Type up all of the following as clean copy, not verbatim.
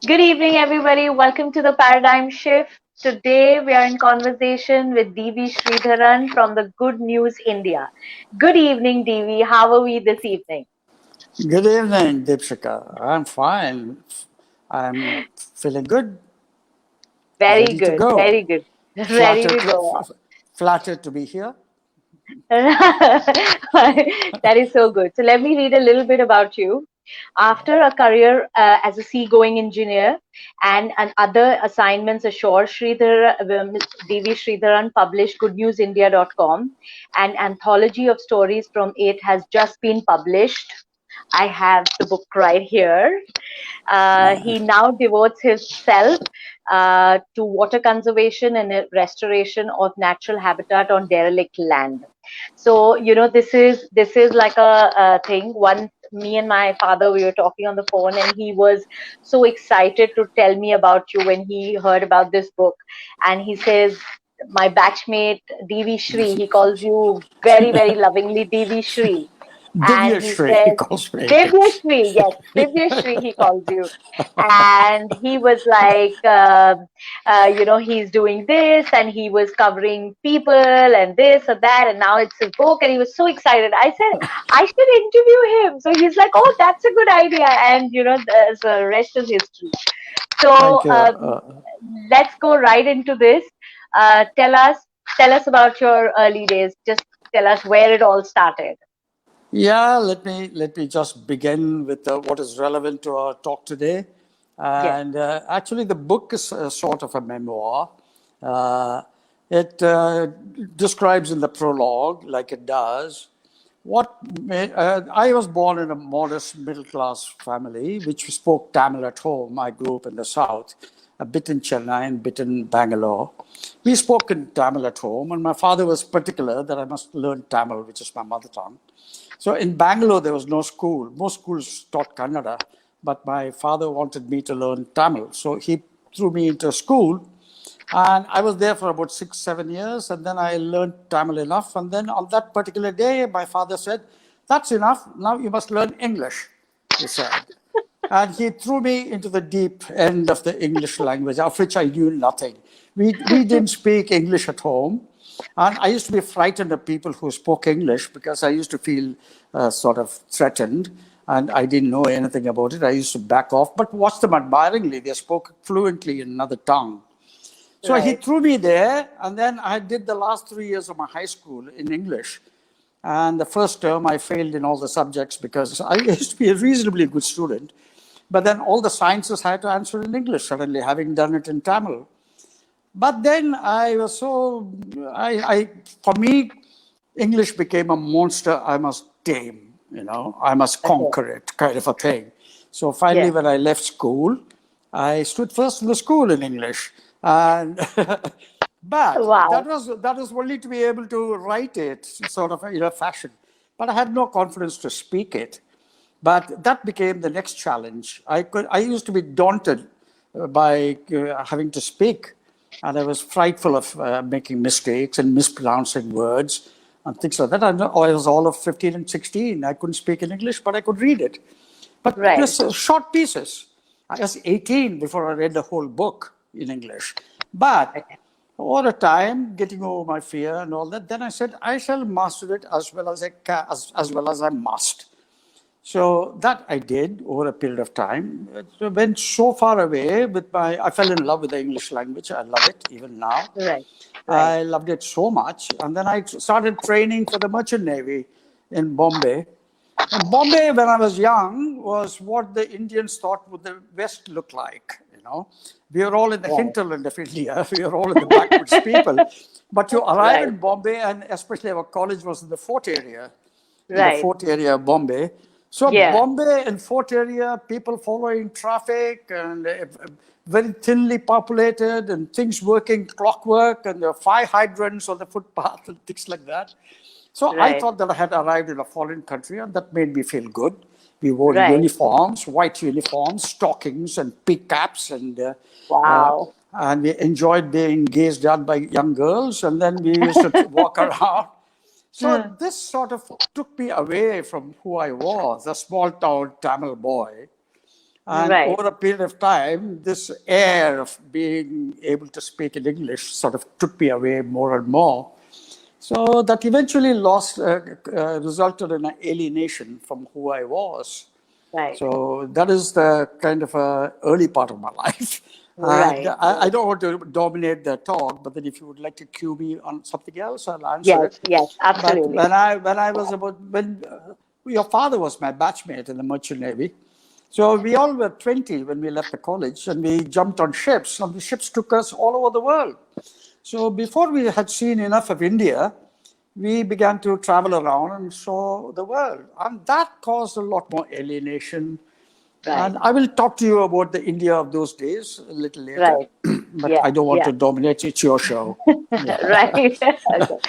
Good evening, everybody. Welcome to the Paradigm Shift. Today, we are in conversation with Devi Sridharan from the Good News India. Good evening, Devi. How are we this evening? Good evening, Deepshika. I'm fine. I'm feeling good, Very ready to good, go. very good. Ready Flattered to to, go. flattered to be here. That is so good. So, let me read a little bit about you. After a career as a seagoing engineer and other assignments ashore, Devi Sridharan published goodnewsindia.com. An anthology of stories from it has just been published. I have the book right here. He now devotes himself to water conservation and restoration of natural habitat on derelict land. So this is like a thing. Once me and my father, we were talking on the phone, and he was so excited to tell me about you when he heard about this book, and he says, my batchmate Devi Shri, he calls you very, very lovingly Devi Shri, and he Divyashri, he says, calls me. Divyashri, yes, Divyashri, he calls you. And he was like, he's doing this, and he was covering people and this or that, and now it's a book, and he was so excited. I said, I should interview him. So he's like, oh, that's a good idea. And, the rest is history. So Thank you. let's go right into this. Uh, tell us, tell us about your early days. Just tell us where it all started. Yeah, let me just begin with what is relevant to our talk today. Yes. And actually, the book is sort of a memoir. Uh, it describes in the prologue, like it does, I was born in a modest middle class family which spoke Tamil at home. I grew up in the south, a bit in Chennai and a bit in Bangalore. We spoke in Tamil at home, and my father was particular that I must learn Tamil, which is my mother tongue. So in Bangalore, there was no school. Most schools taught Kannada, but my father wanted me to learn Tamil. So he threw me into school, and I was there for about 6, 7 years, and then I learned Tamil enough. And then on that particular day, my father said, "That's enough. Now you must learn English," he said. And he threw me into the deep end of the English language, of which I knew nothing. We didn't speak English at home. And I used to be frightened of people who spoke English because I used to feel sort of threatened, and I didn't know anything about it. I used to back off, but watch them admiringly. They spoke fluently in another tongue. So he Right. threw me there, and then I did the last 3 years of my high school in English. And the first term, I failed in all the subjects because I used to be a reasonably good student. But then all the sciences I had to answer in English, suddenly, having done it in Tamil. But then I was so, for me, English became a monster I must tame, I must Okay. conquer it, kind of a thing. So finally, Yeah. when I left school, I stood first in the school in English. And but Wow. that was only to be able to write it, sort of in a fashion. But I had no confidence to speak it. But that became the next challenge. I used to be daunted by having to speak, and I was frightful of making mistakes and mispronouncing words and things like that. I was all of 15 and 16. I couldn't speak in English, but I could read it. But Right. just short pieces. I was 18 before I read the whole book in English. But Okay. all the time, getting over my fear and all that, then I said, I shall master it as well as I can, as well as I must. So that I did over a period of time. It went so far away with I fell in love with the English language. I love it even now. Right. Right. I loved it so much. And then I started training for the Merchant Navy in Bombay. And Bombay, when I was young, was what the Indians thought would the West look like. We are all in the Right. hinterland of India. We are all in the backwoods people. But you arrive Right. in Bombay, and especially our college was in the Right. Fort area of Bombay. So Yeah. Bombay and Fort area, people following traffic and very thinly populated and things working clockwork, and there are fire hydrants on the footpath and things like that. So I Right. thought that I had arrived in a foreign country, and that made me feel good. We wore Right. uniforms, white uniforms, stockings, and pig caps, uh, Wow. and we enjoyed being gazed at by young girls. And then we used to walk around. Hmm. So this sort of took me away from who I was, a small town Tamil boy, And Right. over a period of time, this air of being able to speak in English sort of took me away more and more. So that eventually resulted in an alienation from who I was. Right. So that is the kind of early part of my life. And Right. I don't want to dominate the talk, but then if you would like to cue me on something else, I'll answer Yes. it. Yes. But Absolutely. when your father was my batchmate in the Merchant Navy, so we all were 20 when we left the college, and we jumped on ships, and the ships took us all over the world. So before we had seen enough of India, we began to travel around and saw the world. And that caused a lot more alienation. Right. And I will talk to you about the India of those days a little later, Right. but Yeah. I don't want Yeah. to dominate. It's your show. Yeah. Right. Okay.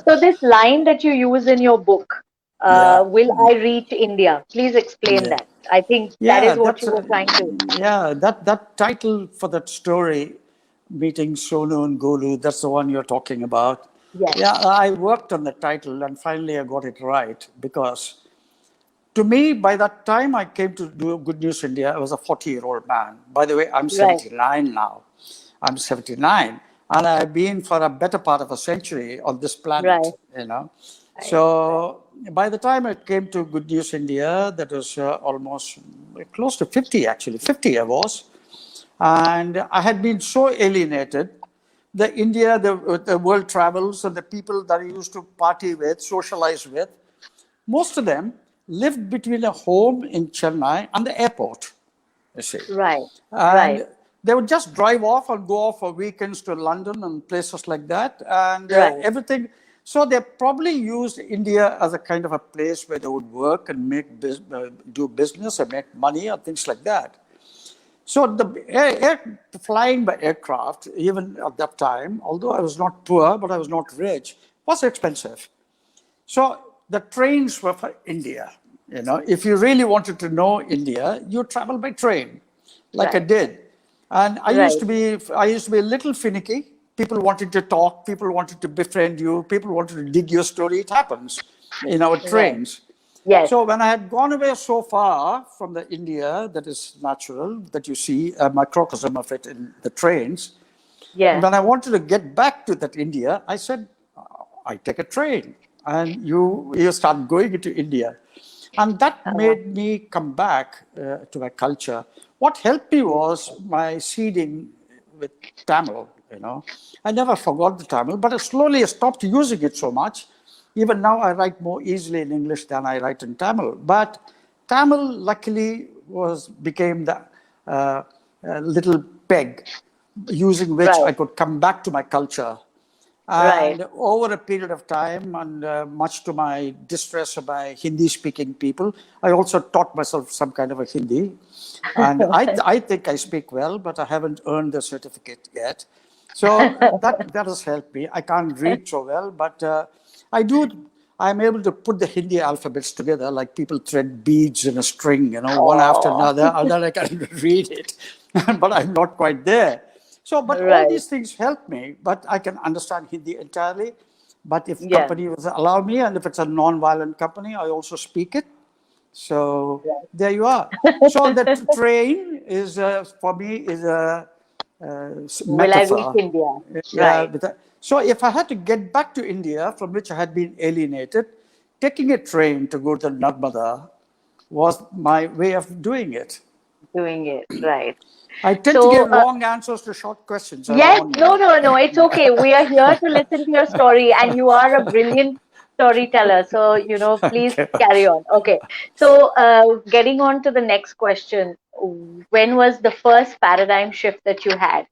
So this line that you use in your book, Yeah. will I reach India? Please explain Yeah. that. I think that Yeah, is what you were trying to. that title for that story, meeting Sonu and Golu, that's the one you're talking about. Yes. Yeah, I worked on the title and finally I got it right because to me, by that time I came to do Good News India, I was a 40-year-old man. By the way, I'm Right. 79 now. I'm 79, and I've been for a better part of a century on this Right. planet, you know. Right. So by the time I came to Good News India, that was almost close to 50, actually, 50 I was. And I had been so alienated. The India, the world travels, and the people that I used to party with, socialize with, most of them lived between a home in Chennai and the airport, you see. Right. Right. And they would just drive off and go off for weekends to London and places like that. And Right. everything. So they probably used India as a kind of a place where they would work and do business and make money or things like that. So flying by aircraft, even at that time, although I was not poor, but I was not rich, was expensive. So the trains were for India. You know, if you really wanted to know India, you travel by train, like I Right. did. And Right. I used to be a little finicky. People wanted to talk, people wanted to befriend you, people wanted to dig your story. It happens in our Right. trains. Yes. So when I had gone away so far from the India that is natural, that you see a microcosm of it in the trains, and Yes. when I wanted to get back to that India, I said, I take a train and you start going into India. And that Uh, made me come back to my culture. What helped me was my seeding with Tamil, you know. I never forgot the Tamil, but I slowly stopped using it so much. Even now I write more easily in English than I write in Tamil. But Tamil luckily became the little peg using which right. I could come back to my culture. Right. And over a period of time, and much to my distress of my Hindi speaking people, I also taught myself some kind of a Hindi. And I think I speak well, but I haven't earned the certificate yet. So that has helped me. I can't read so well, but I do. I'm able to put the Hindi alphabets together like people thread beads in a string, you know, one after Oh. another, and then I can read it. But I'm not quite there. So, but all Right. these things help me, but I can understand Hindi entirely. But if Yeah. company will allow me, and if it's a non-violent company, I also speak it. So there you are. So the train is for me is a Will I reach metaphor. India? Yeah. Right. So if I had to get back to India, from which I had been alienated, taking a train to go to Narmada was my way of doing it. Doing it. Right. I tend to So, give long answers to short questions. I yes, warn no, you. no, no, it's okay. We are here to listen to your story, and you are a brilliant storyteller. So, please Okay. carry on. Okay. So, getting on to the next question, when was the first paradigm shift that you had?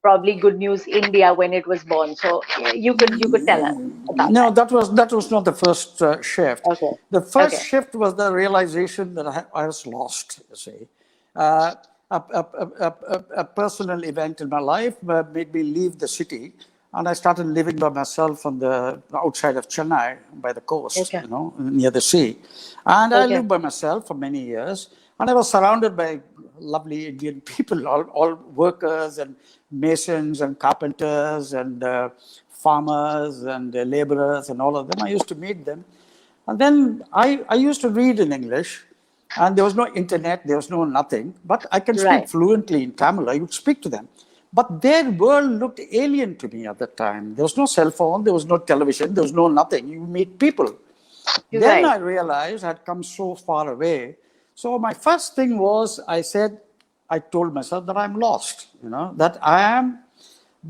Probably Good News India when it was born. So, you could tell us about No, that. that was not the first shift. Okay. The first Okay. shift was the realization that I was lost. You see, uh, a personal event in my life made me leave the city, and I started living by myself on the outside of Chennai, by the coast, Okay. you know, near the sea. And I Okay. lived by myself for many years, and I was surrounded by lovely Indian people, all workers and masons and carpenters and farmers and laborers and all of them. I used to meet them. And then I used to read in English. And there was no internet, there was no nothing. But I can speak Right. fluently in Tamil. I would speak to them. But their world looked alien to me at that time. There was no cell phone, there was no television, there was no nothing. You meet people. Then Right. I realized I'd come so far away. So my first thing was I told myself that I'm lost, that I am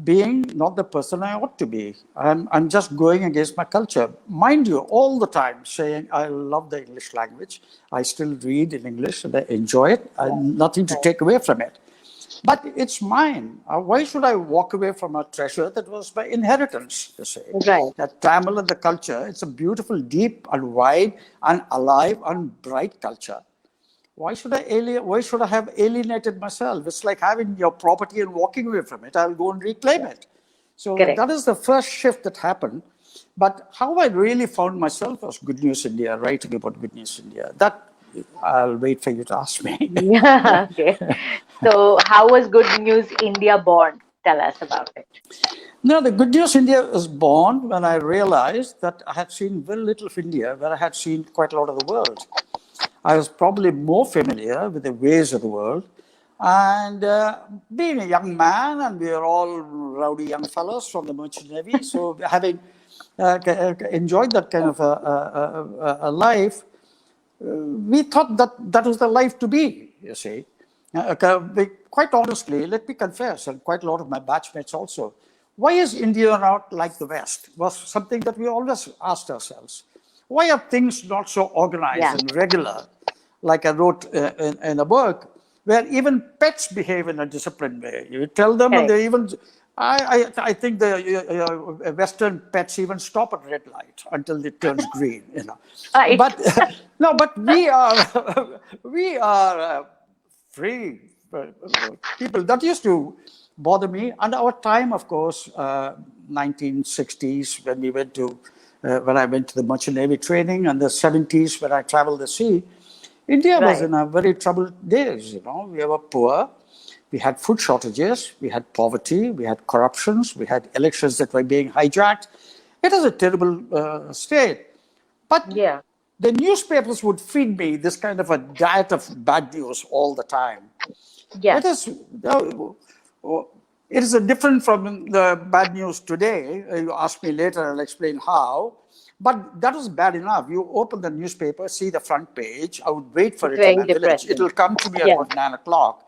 being not the person I ought to be. I'm just going against my culture. Mind you, all the time saying I love the English language. I still read in English and I enjoy it. Nothing to Right. take away from it. But it's mine. Why should I walk away from a treasure that was my inheritance, you say? Right. That Tamil and the culture, it's a beautiful, deep and wide and alive and bright culture. Why should I have alienated myself? It's like having your property and walking away from it. I'll go and reclaim it. So Correct. that is the first shift that happened. But how I really found myself was Good News India, writing about Good News India. That I'll wait for you to ask me. Yeah. Okay. So, how was Good News India born? Tell us about it. No, the Good News India was born when I realized that I had seen very little of India, where I had seen quite a lot of the world. I was probably more familiar with the ways of the world. And being a young man, and we are all rowdy young fellows from the Merchant Navy, so having enjoyed that kind of a life, we thought that that was the life to be, you see. Quite honestly, let me confess, and quite a lot of my batchmates also, why is India not like the West? Was something that we always asked ourselves. Why are things not so organized Yeah. and regular? Like I wrote in a book, where even pets behave in a disciplined way. You tell them, and Correct. they even. I think the Western pets even stop at red light until it turns green. Right. But no, but we are we are free people. That used to bother me. And our time, of course, 1960s when we went to when I went to the Merchant Navy training, and the 70s when I traveled the sea. India was Right. in a very troubled days. We were poor. We had food shortages. We had poverty. We had corruptions. We had elections that were being hijacked. It was a terrible state. But Yeah. the newspapers would feed me this kind of a diet of bad news all the time. Yeah. It is, it is different from the bad news today. You ask me later, I'll explain how. But that was bad enough. You open the newspaper, see the front page. I would wait for It's it in very my village. It depressing. will come to me at Yeah. about 9 o'clock.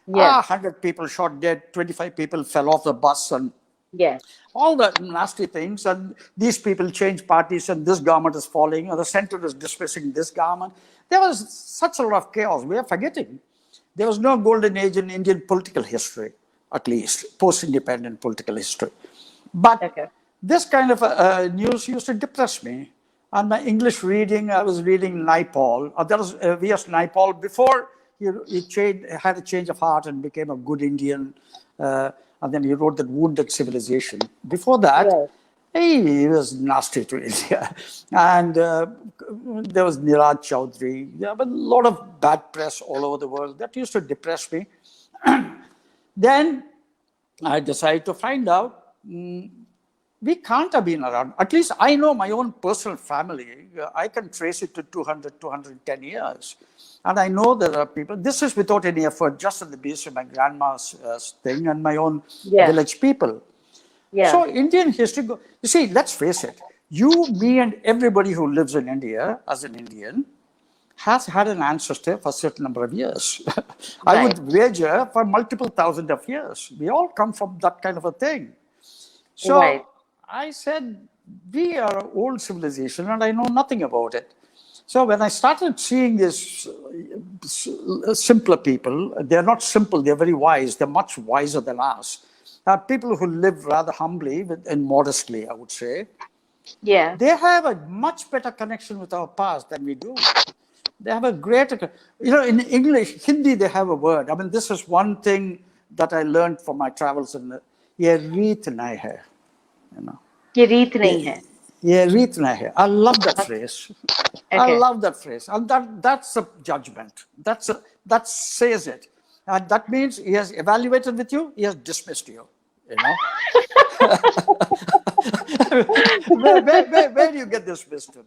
Yeah. 100 people shot dead, 25 people fell off the bus, and Yeah. all the nasty things. And these people change parties, and this government is falling, or the center is dismissing this government. There was such a lot of chaos. We are forgetting. There was no golden age in Indian political history, at least post-independent political history. But Okay. this kind of news used to depress me. And my English reading, I was reading Naipaul. That was V.S. Naipaul before had a change of heart and became a good Indian. And then he wrote that Wounded Civilization. Before that, Right. he was nasty to India. And there was Niraj Chaudhary. There were a lot of bad press all over the world. That used to depress me. Then I decided to find out we can't have been around. At least I know my own personal family. I can trace it to 200, 210 years. And I know there are people, this is without any effort, just on the basis of my grandma's thing and my own Yeah. village people. Yeah. So Indian history, you see, let's face it, you, me, and everybody who lives in India as an Indian has had an ancestor for a certain number of years. I Right. would wager for multiple thousand of years. We all come from that kind of a thing. So Right. I said, we are an old civilization and I know nothing about it. So when I started seeing these simpler people, they're not simple, they're very wise, they're much wiser than us. People who live rather humbly and modestly, I would say. Yeah. They have a much better connection with our past than we do. They have a greater, in English, Hindi, they have a word. I mean, this is one thing that I learned from my travels in ye reet nahi hai, ये रीत नहीं है. Ye reet nahi hai. I love that phrase. I Okay. love that phrase. And that's a judgment. That says it. And that means he has evaluated with you, he has dismissed you. Where do you get this wisdom?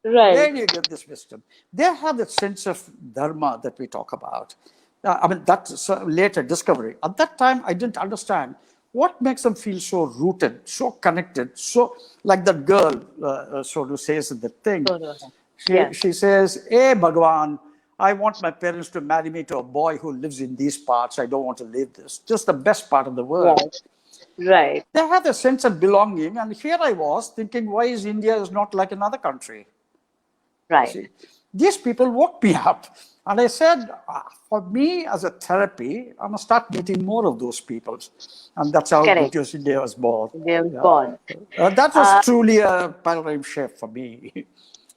Right. Where do you get this wisdom? They have that sense of dharma that we talk about. I mean, that's a later discovery. At that time, I didn't understand what makes them feel so rooted, so connected, so like that girl, so to say, is the thing. Yeah. She says, "Hey, Bhagwan, I want my parents to marry me to a boy who lives in these parts. I don't want to live this. Just the best part of the world." Right. Right. They had a sense of belonging. And here I was thinking, why is India is not like another country? Right. See, these people woke me up. And I said, for me as a therapy, I'm going to start meeting more of those people. And that's how Correct. Good News India was born. They were born. That was truly a paradigm shift for me.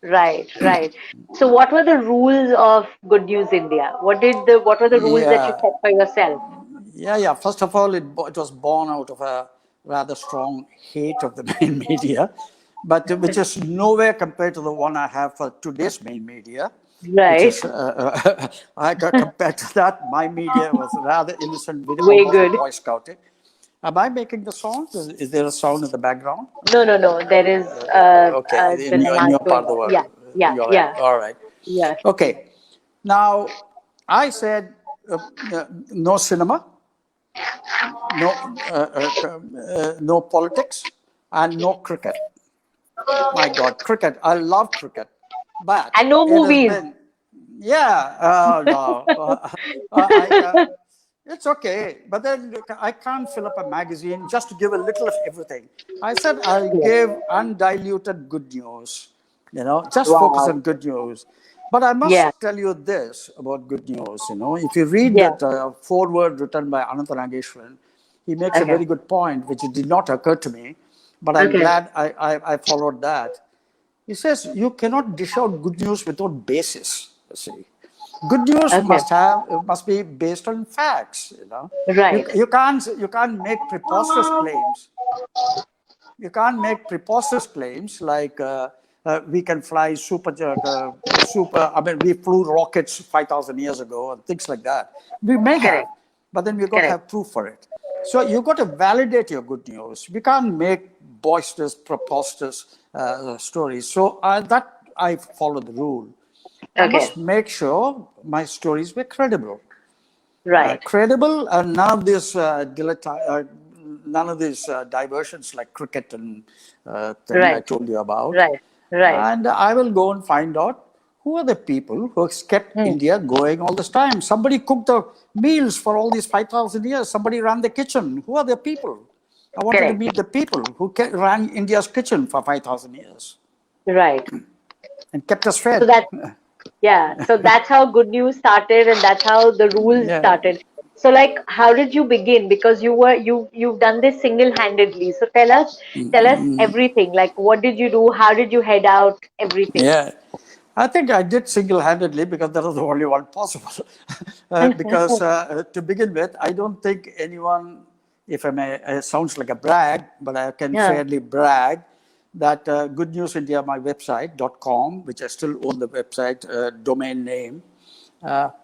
Right, right. So what were the rules of Good News India? What were the rules that you Yeah, set for yourself? yeah. First of all, it was born out of a rather strong hate of the main media, but which is nowhere compared to the one I have for today's main media, which Right. is, I got compared to that, my media was rather innocent, Way almost like good. Boy Scouting. Am I making the sound? Is there a sound in the background? No, no, no. There is Okay, the in namaz your going part of the on. world, Yeah, yeah, your end. yeah, All right. yeah. Okay. Now, I said no cinema, no politics, and no cricket. My God, cricket. I love cricket, but And no it has movies. been, yeah, no. It's okay, but then I can't fill up a magazine just to give a little of everything. I said I'll give undiluted good news, just focus Wow. on good news. But I Yeah, must tell you this about good news. If you read yeah. that foreword written by Anantha Nageshwaran, he makes a Okay. very good point, which did not occur to me, but I'm Okay. glad I followed that. He says you cannot dish out good news without basis. You see, good news Okay. must be based on facts. Right. You can't make preposterous claims. You can't make preposterous claims like we can fly super. I mean, we flew rockets 5,000 years ago and things like that. We may have, Correct. but then we've got to Correct. have proof for it. So you've got to validate your good news. We can't make boisterous, preposterous stories. So that I follow the rule. I Okay. must make sure my stories were credible. Right. Credible, and none of these diversions like cricket and thing I Right. told you about. Right. Right. And I will go and find out who are the people who have kept Hmm. India going all this time. Somebody cooked the meals for all these 5,000 years. Somebody ran the kitchen. Who are the people? I wanted to Correct. meet the people who ran India's kitchen for 5,000 years Right. and kept us So fed. that Yeah, so that's how Good News started, and that's how the rules Yeah. started. So, like, how did you begin? Because you've done this single-handedly. So tell us everything. Like, what did you do? How did you head out? Everything. Yeah, I think I did single-handedly because that was the only one possible. Because to begin with, I don't think anyone, if I may, it sounds like a brag, but I can Yeah. fairly brag that Good News India, my website, .com, which I still own the website domain name,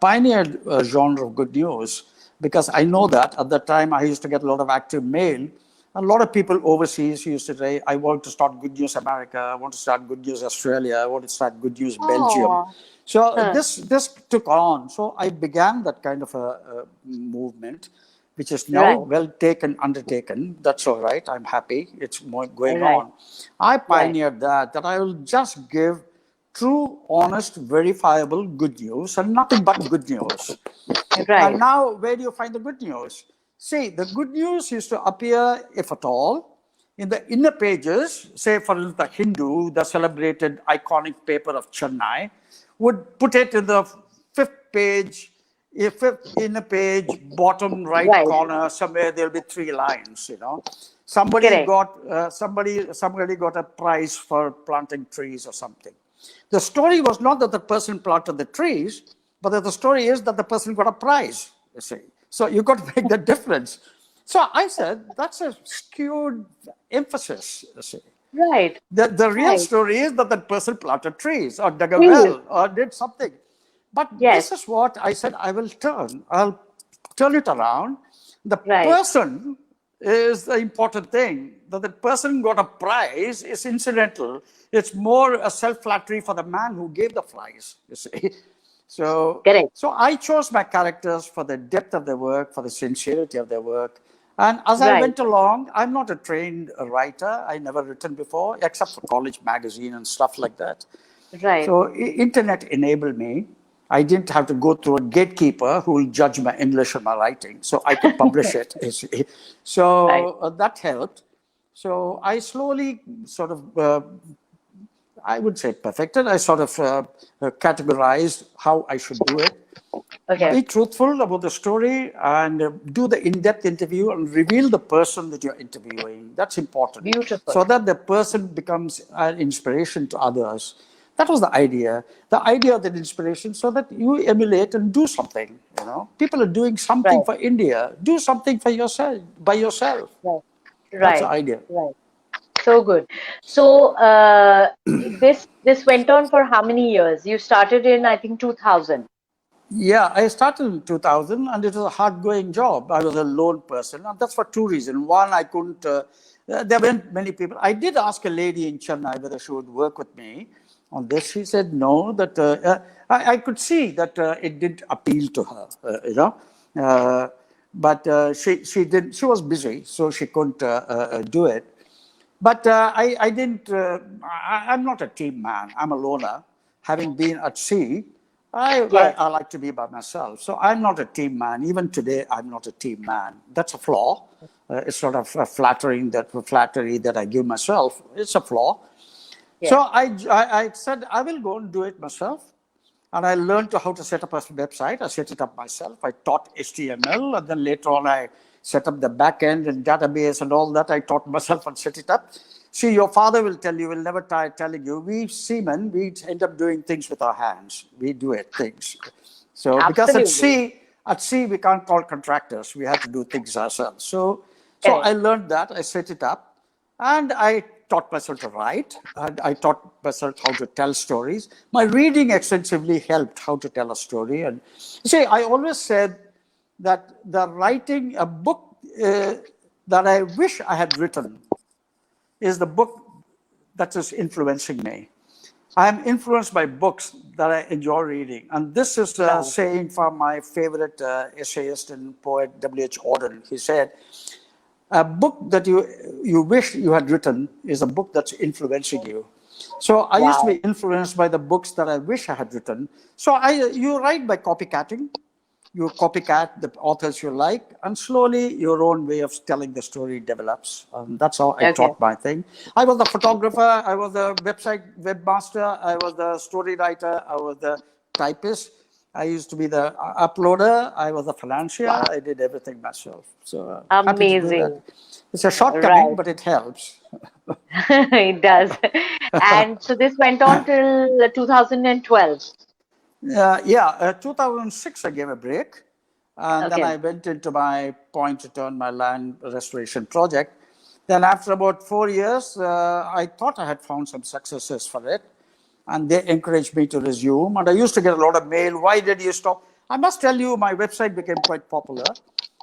pioneered a genre of good news because I know that at the time I used to get a lot of active mail. A lot of people overseas used to say, I want to start Good News America, I want to start Good News Australia, I want to start Good News Belgium. Oh. So Huh. this took on. So I began that kind of a movement, which is now Right. well taken, undertaken. That's all right. I'm happy. It's more going Right. on. I Right. pioneered that I will just give true, honest, verifiable good news and nothing but good news. And Right. now, where do you find the good news? See, the good news used to appear, if at all, in the inner pages. Say, for instance, the Hindu, the celebrated iconic paper of Chennai, would put it in the fifth page, fifth inner page, bottom right Right. corner, somewhere there'll be 3 lines. Somebody Correct. got somebody got a prize for planting trees or something. The story was not that the person planted the trees, but that the story is that the person got a prize, you see. So you got to make the difference. So I said, that's a skewed emphasis, you see. Right. The real Right. story is that that person planted trees or dug a Please. well or did something. But Yes. this is what I said I'll turn it around. The Right. person is the important thing. That the person got a prize is incidental. It's more a self-flattery for the man who gave the prize, you see. So, Correct. so I chose my characters for the depth of their work, for the sincerity of their work. And as I Right. went along, I'm not a trained writer. I never written before, except for college magazine and stuff like that. Right. So internet enabled me. I didn't have to go through a gatekeeper who will judge my English and my writing. So I could publish it. You see. Right. So that helped. So I slowly sort of, I would say perfected. I sort of categorized how I should do it. Okay. Be truthful about the story and do the in-depth interview and reveal the person that you're interviewing. That's important. Beautiful. So that the person becomes an inspiration to others. That was the idea. The idea of that inspiration so that you emulate and do something. You know, people are doing something Right. for India. Do something for yourself, by yourself. Right. That's the Right. idea. Right. So good. So this went on for how many years? You started in, I think, 2000. Yeah, I started in 2000 and it was a hard going job. I was a lone person, and that's for two reasons. One, I couldn't, there weren't many people. I did ask a lady in Chennai whether she would work with me on this. She said no, that I could see that it did appeal to her, but she didn't, she was busy, so she couldn't do it. But I didn't, I'm not a team man. I'm a loner. Having been at sea, Yes. I like to be by myself. So I'm not a team man. Even today, I'm not a team man. That's a flaw. It's sort of flattery that I give myself. It's a flaw. So Yes. I said, I will go and do it myself. And I learned how to set up a website. I set it up myself. I taught HTML, and then later on I set up the backend and database and all that. I taught myself and set it up. See, your father will tell you, will never tire telling you, we seamen, we end up doing things with our hands. We do it, things. So because Absolutely. at sea we can't call contractors. We have to do things ourselves. So Correct. I learned that. I set it up. And I taught myself to write, and I taught myself how to tell stories. My reading extensively helped how to tell a story. And see, I always said that the writing a book that I wish I had written is the book that is influencing me. I am influenced by books that I enjoy reading. And this is a Right. saying from my favorite essayist and poet, W.H. Auden. He said, a book that you wish you had written is a book that's influencing you. So I used to be Wow. influenced by the books that I wish I had written. So you write by copycatting. You copycat the authors you like, and slowly your own way of telling the story develops. That's how I Okay. taught my thing. I was a photographer. I was a webmaster. I was the story writer. I was the typist. I used to be the uploader. I was a financier. Wow. I did everything myself. So happy to do that. Amazing. It's a shortcoming, Right. but it helps. It does. And so this went on till 2012. Yeah, 2006, I gave a break. And then Okay. I went into my point return, my land restoration project. Then, after about 4 years, I thought I had found some successes for it. And they encouraged me to resume. And I used to get a lot of mail. Why did you stop? I must tell you, my website became quite popular.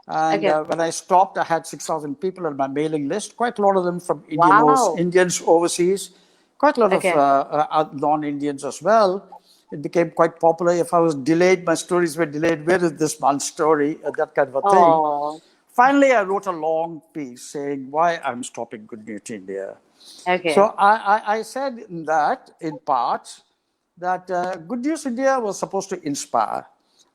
And Okay. when I stopped, I had 6,000 people on my mailing list, quite a lot of them from Wow. Indians overseas, quite a lot of Okay. non-Indians as well. It became quite popular. If I was delayed, my stories were delayed. Where is this man's story? That kind of a thing. Oh, Finally, I wrote a long piece saying why I'm stopping Good News India. okay. So I said in that, in parts, that Good News India was supposed to inspire.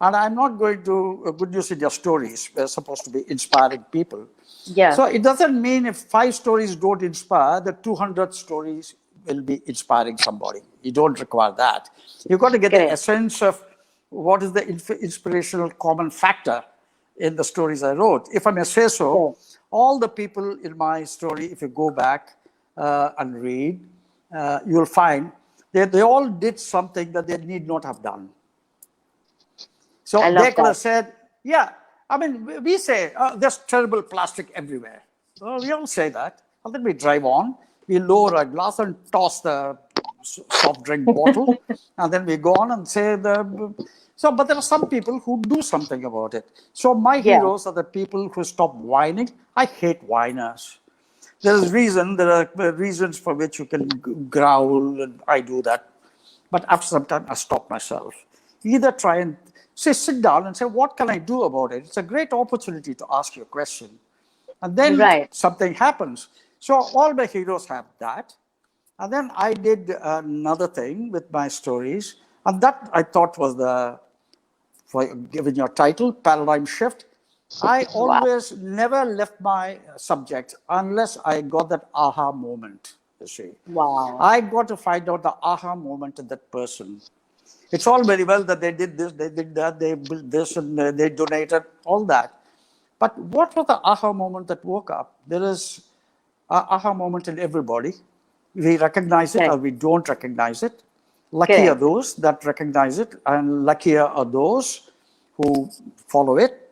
And I'm not going to Good News India stories. We're supposed to be inspiring people. Yeah. So it doesn't mean if 5 stories don't inspire, the 200 stories will be inspiring somebody. You don't require that. You've got to get the Correct. essence of what is the inspirational common factor in the stories I wrote. If I may say so, Correct. all the people in my story, if you go back and read, you'll find that they all did something that they need not have done. So I they love could that. have said, yeah, I mean, we say, there's terrible plastic everywhere. Well, we all say that. And then we drive on, we lower our glass and toss the soft drink bottle, and then we go on and say so. But there are some people who do something about it. So my Yeah. heroes are the people who stop whining. I hate whiners. There are reasons for which you can growl, and I do that. But after some time, I stop myself. Either try and sit down and say, what can I do about it? It's a great opportunity to ask you a question. And then Right. something happens. So all my heroes have that. And then I did another thing with my stories. And that I thought was for given your title, Paradigm Shift. I Wow. always never left my subject unless I got that aha moment, you see. Wow. I got to find out the aha moment in that person. It's all very well that they did this, they did that, they built this, and they donated, all that. But what was the aha moment that woke up? There is an aha moment in everybody. We recognize it or Correct. we don't recognize it. Lucky are Correct. those that recognize it, and luckier are those who follow it. Correct.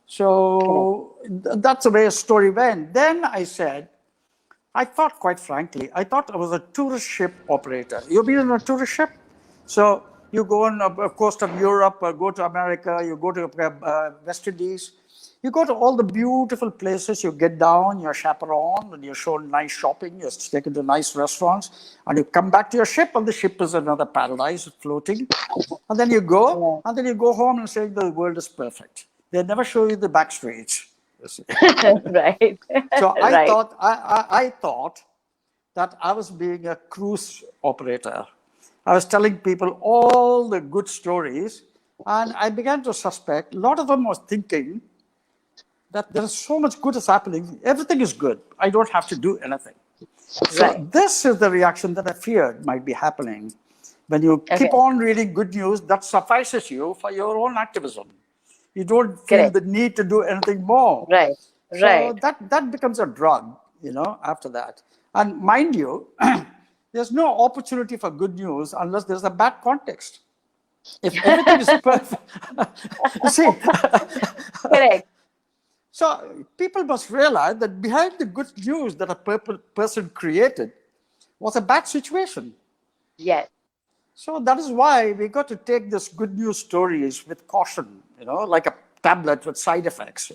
So that's the way a story went. Then I thought, quite frankly, I thought I was a tourist ship operator. You've been on a tourist ship? So you go on the coast of Europe, go to America, you go to West Indies, you go to all the beautiful places, you get down, you're chaperoned, and you're shown nice shopping, you're taken to nice restaurants, and you come back to your ship, and the ship is another paradise floating. And then you go, and then you go home and say the world is perfect. They never show you the back streets. You see. Right. So Right. I thought that I was being a cruise operator. I was telling people all the good stories, and I began to suspect a lot of them was thinking that there is so much good is happening. Everything is good. I don't have to do anything. So Right. this is the reaction that I feared might be happening. When you Okay. keep on reading good news, that suffices you for your own activism. You don't feel Correct. the need to do anything more. Right. So Right. that becomes a drug, after that. And mind you, there's no opportunity for good news unless there's a bad context. If everything is perfect, you see, Correct. so people must realize that behind the good news that a person created was a bad situation. Yes. So that is why we got to take this good news stories with caution, like a tablet with side effects.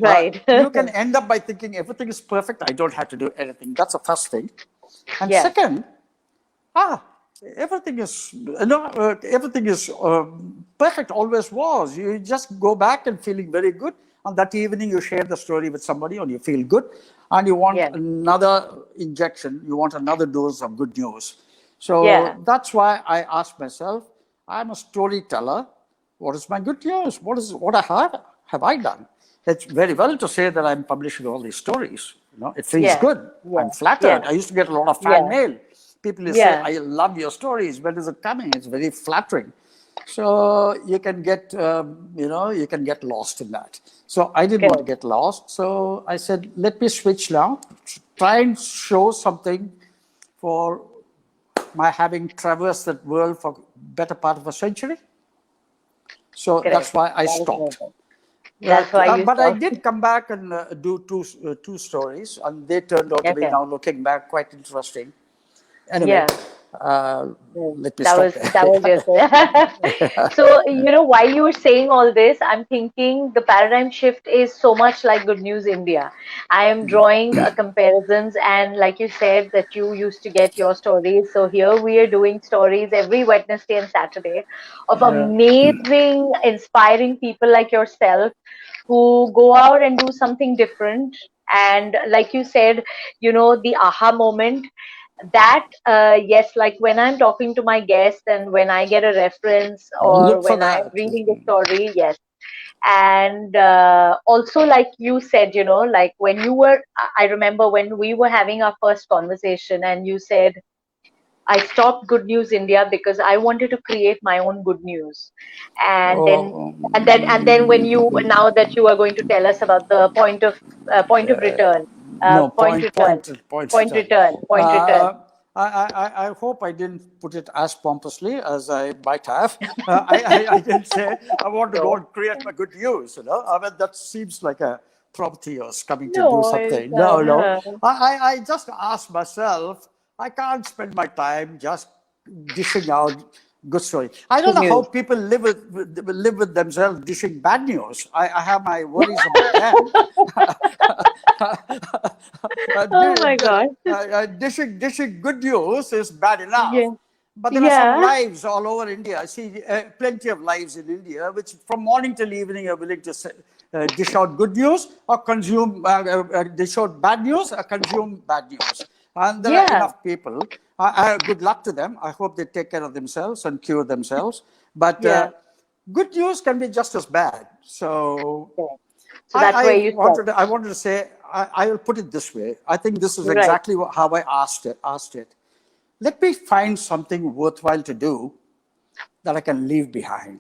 Right. You can end up by thinking everything is perfect. I don't have to do anything. That's the first thing. And Yes. second, ah, everything is perfect. Always was. You just go back and feeling very good. And that evening you share the story with somebody and you feel good. And you want Yeah. another injection. You want another dose of good news. So Yeah. that's why I asked myself, I'm a storyteller. What is my good news? What have I done? It's very well to say that I'm publishing all these stories. It feels Yeah. good. I'm Yeah. flattered. Yeah. I used to get a lot of fan Yeah. mail. People will say, Yeah. I love your stories. When is it coming? It's very flattering. So you can get lost in that. So I didn't want to Correct. get lost. So I said, let me switch now, try and show something for my having traversed that world for better part of a century. So that's Correct. why I That is stopped. amazing. That's why you But I saw. did come back and do two stories, and they turned out to be, Okay. now looking back, quite interesting. Anyway, Yeah. uh, Yes, let me stop there. that was just so while you were saying all this, I'm thinking the paradigm shift is so much like Good News India. I am drawing comparisons, and like you said that you used to get your stories, so here we are doing stories every Wednesday and Saturday of Yeah. amazing, inspiring people like yourself who go out and do something different. And like you said, the aha moment that yes, like when I'm talking to my guest and when I get a reference or Look for when I'm that. reading a story, yes. And also, like you said, like when you were, I remember when we were having our first conversation and you said, I stopped Good News India because I wanted to create my own good news. And then Oh, and then when you, now that you are going to tell us about the point of return, no, point return, point point return. return, point return. I hope I didn't put it as pompously as I might have. I didn't say I want to go No, and create my good news. I mean, that seems like a Prometheus coming to do no, something. No, no. I just asked myself, I can't spend my time just dishing out good stories. I don't Good know how news. people live with themselves dishing bad news. I have my worries about them. Oh my God. Dishing good news is bad Yeah. enough. But there are some Yeah. lives all over India. I see plenty of lives in India, which from morning till evening are willing to dish out good news or consume, dish out bad news or consume bad news. And there are Yeah. enough people. Good luck to them. I hope they take care of themselves and cure themselves. But Yeah. good news can be just as bad. So Correct. So that's where you start. I wanted to say, I will put it this way. I think this is Right. exactly how I asked it. Let me find something worthwhile to do that I can leave behind.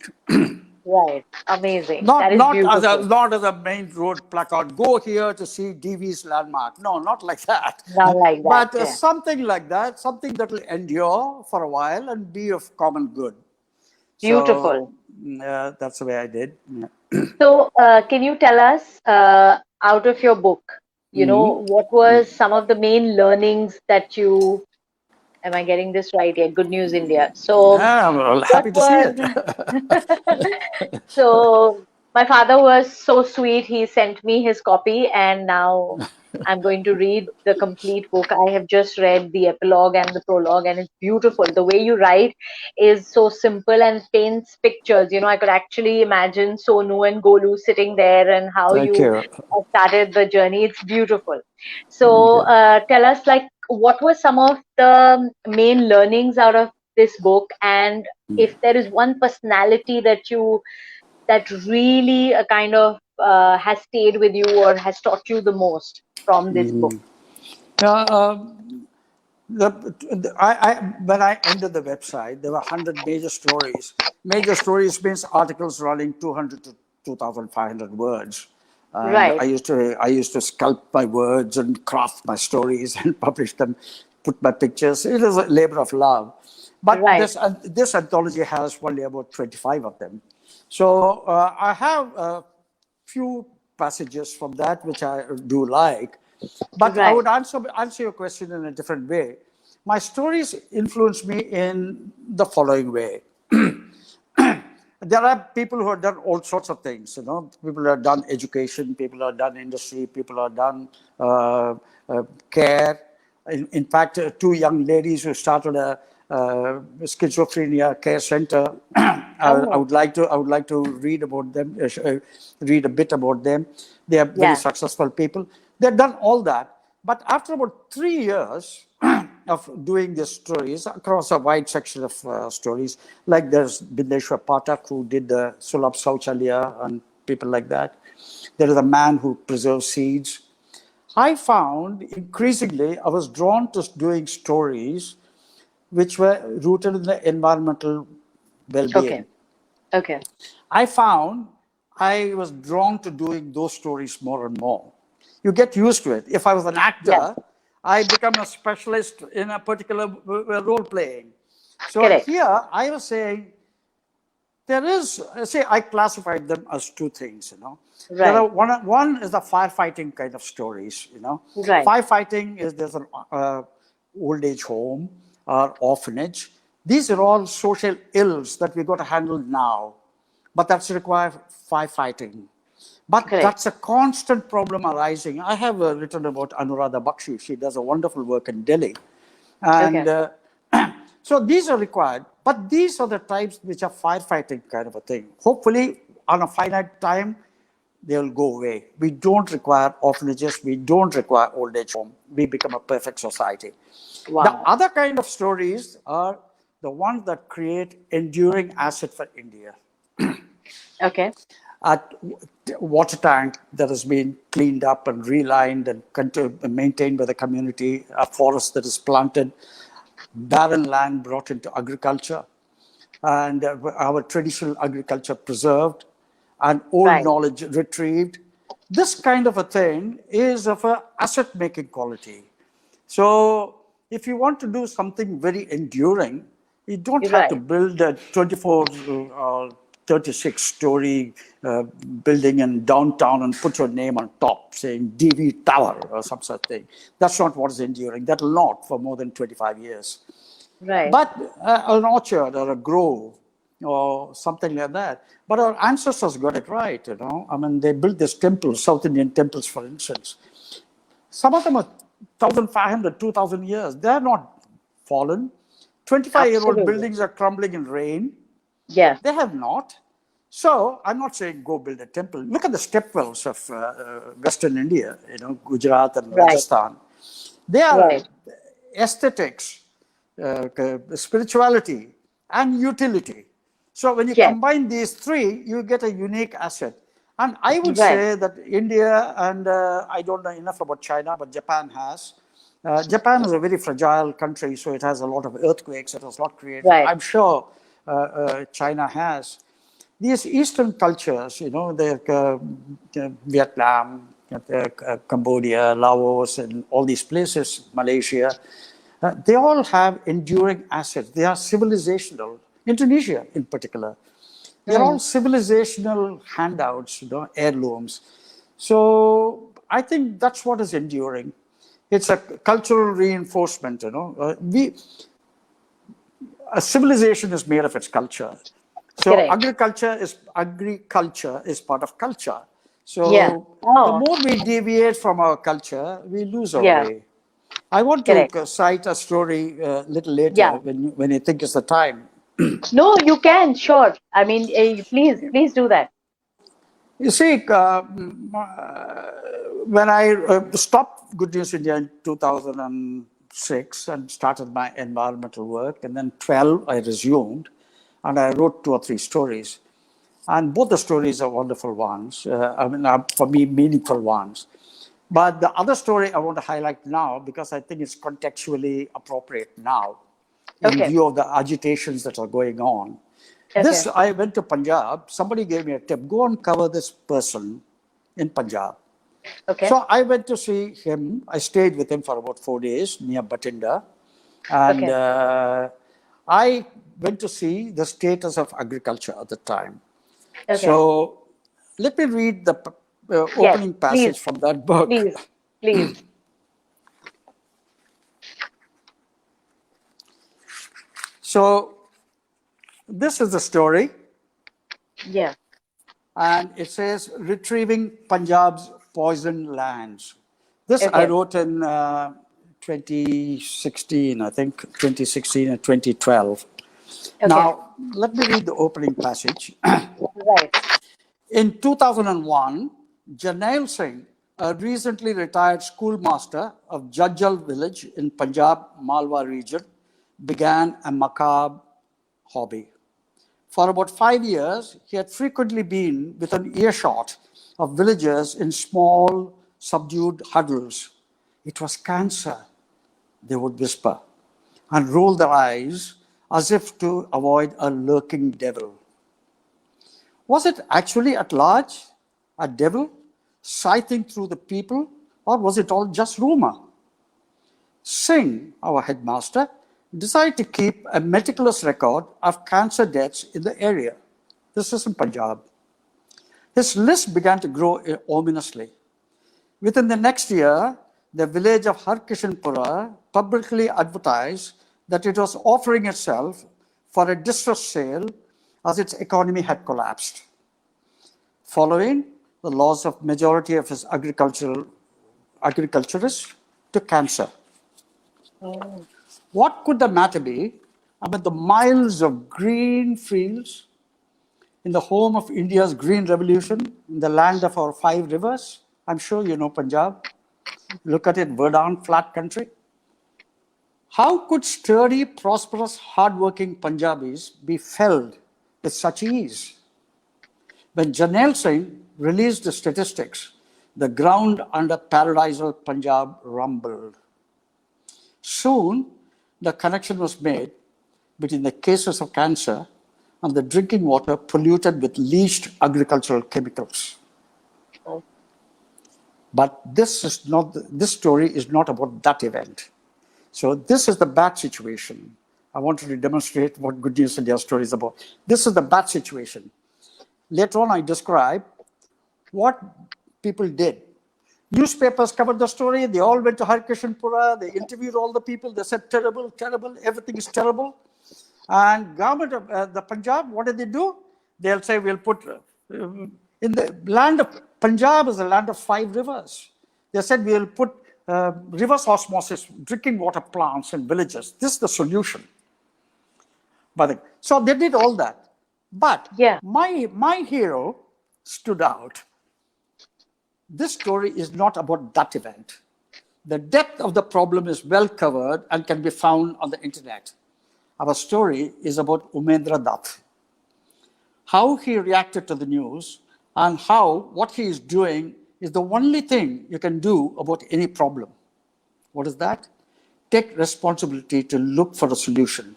Right. Amazing. Not That is not as a beautiful. not as a main road placard. Go here to see DV's landmark. No, not like that. Not like that. But Yeah. something like that, something that will endure for a while and be of common good. So Beautiful. that's the way I did. So, can you tell us, out of your book, what was some of the main learnings that you, am I getting this right? Yeah, Good News India. So, Yeah, I'm well, what happy to see was, it. so my father was so sweet. He sent me his copy, and now I'm going to read the complete book. I have just read the epilogue and the prologue, and it's beautiful. The way you write is so simple and paints pictures. I could actually imagine Sonu and Golu sitting there and how Thank you you. started the journey. It's beautiful. Thank So, you. tell us, like, what were some of the main learnings out of this book, and if there is one personality that really kind of has stayed with you or has taught you the most from this book. Yeah, when I entered the website, there were 100 major stories. Major stories means articles running 200 to 2,500 words. And Right, I used to sculpt my words and craft my stories and publish them, put my pictures. It is a labor of love. But right. this anthology has only about 25 of them. So I have a few passages from that which I do like. But I Right. would answer your question in a different way. My stories influence me in the following way. There are people who have done all sorts of things. People who have done education, people who have done industry, people who have done care. In fact, two young ladies who started a schizophrenia care center. Oh, I would like to read about them, read a bit about them. They are very yeah. successful people. They've done all that, but after about 3 years of doing these stories across a wide section of stories, like there's Bindeshwar Pathak who did the Sulabh Sauchalya and people like that. There is a man who preserves seeds. I found increasingly I was drawn to doing stories which were rooted in the environmental Okay. well-being. Okay. I found I was drawn to doing those stories more and more. You get used to it. If I was an Yeah. actor, I become a specialist in a particular role playing. So Correct. here I was saying there is, say, I classified them as two things. There are Right. one is the firefighting kind of stories. Right. Firefighting is there's an old age home or orphanage. These are all social ills that we got to handle now, but that's require firefighting. But Correct. that's a constant problem arising. I have written about Anuradha Bakshi. She does a wonderful work in Delhi. And Okay. so these are required, but these are the types which are firefighting kind of a thing. Hopefully, on a finite time, they will go away. We don't require orphanages. We don't require old age home. We become a perfect society. The Wow. other kind of stories are the ones that create enduring asset for India. Okay. A water tank that has been cleaned up and relined and maintained by the community, a forest that is planted, barren land brought into agriculture, and our traditional agriculture preserved, and old Right. knowledge retrieved. This kind of a thing is of a asset making quality. So if you want to do something very enduring, you don't You're have to right. build a 24 36-story building in downtown and put your name on top saying DV Tower or some such thing. That's not what is enduring. That will not for more than 25 years. Right. But an orchard or a grove or something like that. But our ancestors got it right, you know. I mean, they built these temples, South Indian temples, for instance. Some of them are 1,500, 2,000 years. They're not fallen. 25-year-old Absolutely. buildings are crumbling in rain. Yeah. They have not. So I'm not saying go build a temple. Look at the stepwells of Western India, you know, Gujarat and Right. Rajasthan. They are Right. aesthetics, spirituality, and utility. So when you Yes. combine these three, you get a unique asset. And I would Right. say that India and I don't know enough about China, but Japan has. Japan is a very fragile country, so it has a lot of earthquakes. It was not created. Right. I'm sure China has. These Eastern cultures, you know, Vietnam, Cambodia, Laos, and all these places, Malaysia, they all have enduring assets. They are civilizational. Indonesia, in particular, they're all civilizational handouts, you know, heirlooms. So I think that's what is enduring. It's a cultural reinforcement, you know. A civilization is made of its culture. So Correct. agriculture is part of culture. So Yeah. the Oh. more we deviate from our culture, we lose our Yeah. way. I want Correct. to cite a story a little later Yeah. when you think it's the time. No, you can. Sure. I mean, please do that. You see, when I stopped Good News India in 2006 and started my environmental work, and then 12 I resumed, and I wrote 2 or 3 stories. And both the stories are wonderful ones, for me, meaningful ones. But the other story I want to highlight now, because I think it's contextually appropriate now, in Okay. view of the agitations that are going on. Okay. This, I went to Punjab. Somebody gave me a tip. Go and cover this person in Punjab. Okay. So I went to see him. I stayed with him for about 4 days near Batinda. And I went to see the status of agriculture at the time. Okay. So let me read the opening passage from that book. Please. Please. So this is the story. Yeah. And it says, retrieving Punjab's poisoned lands. This I Okay. wrote in 2016, I think, 2016 and 2012. Okay. Now, let me read the opening passage. Right. In 2001, Jarnail Singh, a recently retired schoolmaster of Jajjal village in Punjab, Malwa region, began a macabre hobby. For about 5 years, he had frequently been within earshot of villagers in small, subdued huddles. It was cancer, they would whisper, and roll their eyes as if to avoid a lurking devil. Was it actually at large, a devil, scything through the people, or was it all just rumor? Singh, our headmaster, decided to keep a meticulous record of cancer deaths in the area. This is in Punjab. His list began to grow ominously. Within the next year, the village of Harkishanpura publicly advertised that it was offering itself for a distress sale as its economy had collapsed, following the loss of majority of its agriculturists to cancer. Oh. What could the matter be? I mean, the miles of green fields in the home of India's green revolution, in the land of our 5 rivers. I'm sure you know Punjab. Look at it, verdant, flat country. How could sturdy, prosperous, hardworking Punjabis be felled with such ease? When Jarnail Singh released the statistics, the ground under paradisal Punjab rumbled. Soon, the connection was made between the cases of cancer and the drinking water polluted with leached agricultural chemicals. Oh. But this story is not about that event. So this is the bad situation. I wanted to demonstrate what Good News India story is about. This is the bad situation. later on I describe what people did. Newspapers covered the story. They all went to Harkishanpura. They interviewed all the people. They said, terrible, terrible, everything is terrible. And government of the Punjab, what did they do? They'll say, we'll put, in the land of Punjab is the land of 5 rivers. They said, we'll put reverse osmosis, drinking water plants in villages. This is the solution. So they did all that. But my hero stood out. This story is not about that event. The depth of the problem is well covered and can be found on the internet. Our story is about Umendra Dutt. How he reacted to the news and how what he is doing is the only thing you can do about any problem. What is that? Take responsibility to look for a solution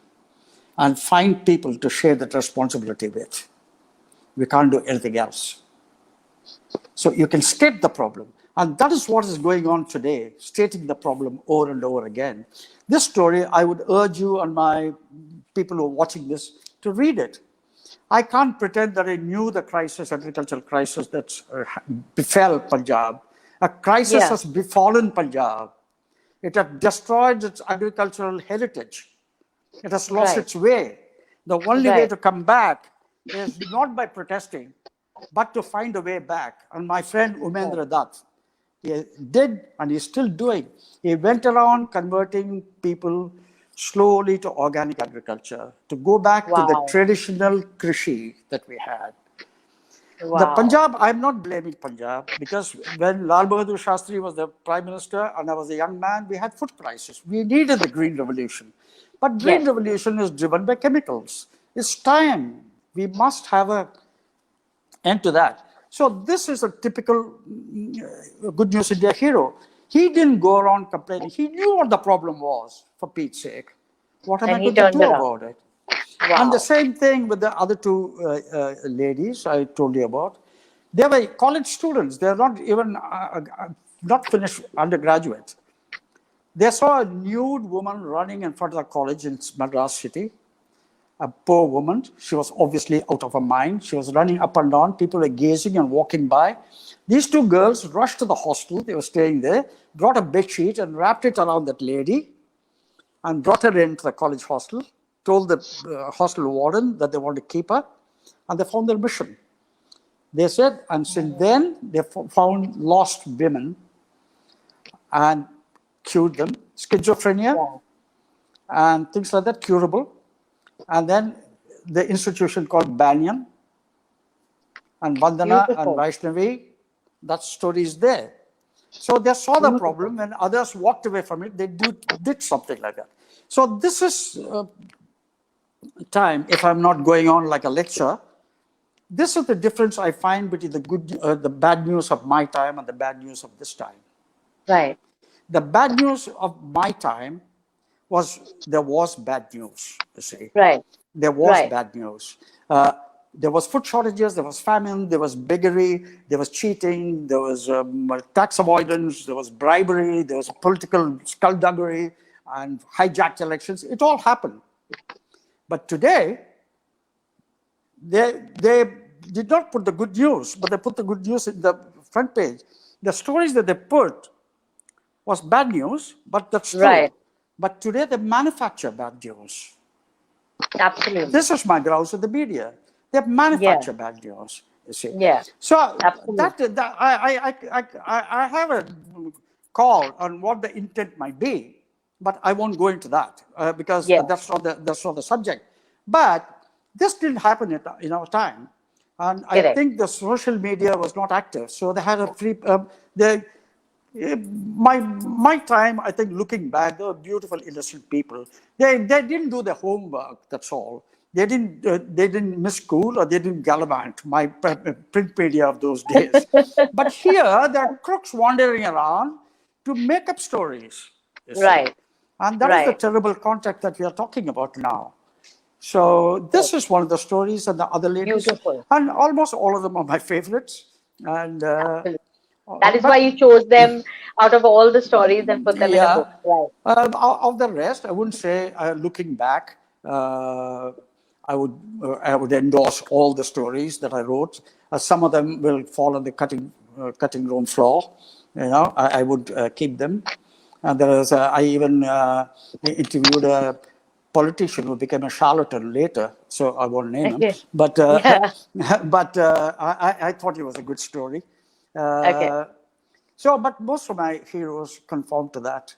and find people to share that responsibility with. We can't do anything else. So you can state the problem. And that is what is going on today, stating the problem over and over again. This story, I would urge you and my people who are watching this to read it. I can't pretend that I knew the crisis, agricultural crisis that befell Punjab. A crisis has befallen Punjab. It has destroyed its agricultural heritage. It has lost its way. The only way to come back is not by protesting, but to find a way back. And my friend Umendra Dutt, he did, and he's still doing. He went around converting people slowly to organic agriculture, to go back to the traditional krishi that we had. The Punjab, I'm not blaming Punjab, because when Lal Bahadur Shastri was the Prime Minister and I was a young man, we had food crisis. We needed the Green Revolution. But Green Revolution is driven by chemicals. It's time. We must have an end to that. So this is a typical Good News India hero. He didn't go around complaining. He knew what the problem was, for Pete's sake. What am I going to do about it? And the same thing with the other 2 ladies I told you about. They were college students. They're not even not finished undergraduate. They saw a nude woman running in front of the college in Madras city. A poor woman. She was obviously out of her mind. She was running up and down. People were gazing and walking by. These 2 girls rushed to the hostel. They were staying there, brought a bed sheet and wrapped it around that lady and brought her into the college hostel, told the hostel warden that they want to keep her, and they found their mission. They said, and since then, they found lost women and cured them. Schizophrenia and things like that, curable. And then the institution called Banyan and Vandana and Vaishnavi, that story is there. So they saw the problem and others walked away from it. They did something like that. So this is time, if I'm not going on like a lecture, this is the difference I find between the bad news of my time and the bad news of this time. Right. The bad news of my time there was bad news, you see. Right. There was bad news. There was food shortages, there was famine, there was beggary, there was cheating, there was tax avoidance, there was bribery, there was political skullduggery and hijacked elections. It all happened. But today, they did not put the good news, but they put the good news in the front page. The stories that they put was bad news, but that's true. Right. But today they manufacture bad news. Absolutely. This is my grouse with the media. They manufacture bad news. You see. Yeah. So I have a call on what the intent might be, but I won't go into that because that's not the subject. But this didn't happen in our time, and I think the social media was not active, so they had a free. My time, I think, looking back, they were beautiful, innocent people. They didn't do their homework. That's all. They didn't miss school or they didn't gallivant. My print media of those days. But here, there are crooks wandering around to make up stories. Right. And that is the terrible context that we are talking about now. So this is one of the stories, and the other ladies, and almost all of them are my favorites. And that is why you chose them out of all the stories and put them in a book. Right. Of the rest, I wouldn't say looking back. I would endorse all the stories that I wrote. Some of them will fall on the cutting room floor. I would keep them. And I even interviewed a politician who became a charlatan later, so I won't name him. Okay. But Yeah. I thought it was a good story. Okay. Uh, but most of my heroes conform to that.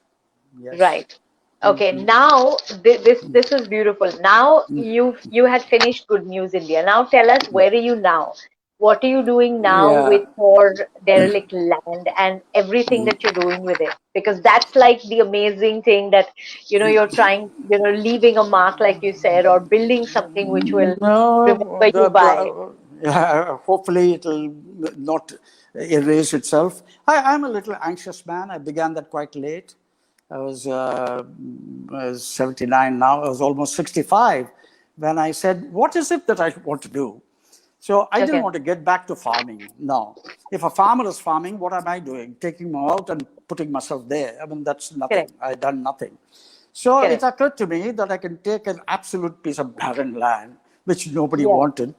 Yes. Right. Okay. Now this is beautiful. Now you had finished Good News India. Now tell us, where are you now? What are you doing now Yeah. with your derelict land and everything that you're doing with it? Because that's like the amazing thing that you're trying, leaving a mark, like you said, or building something which will No, remember you by. hopefully it'll not erase itself. I'm a little anxious man. I began that quite late. I was 79 now. I was almost 65 when I said, what is it that I want to do? So I didn't Okay. want to get back to farming. No. If a farmer is farming, what am I doing? Taking him out and putting myself there. I mean, that's nothing. Correct. I've done nothing. So it Correct. occurred to me that I can take an absolute piece of barren land, which nobody Yeah. wanted,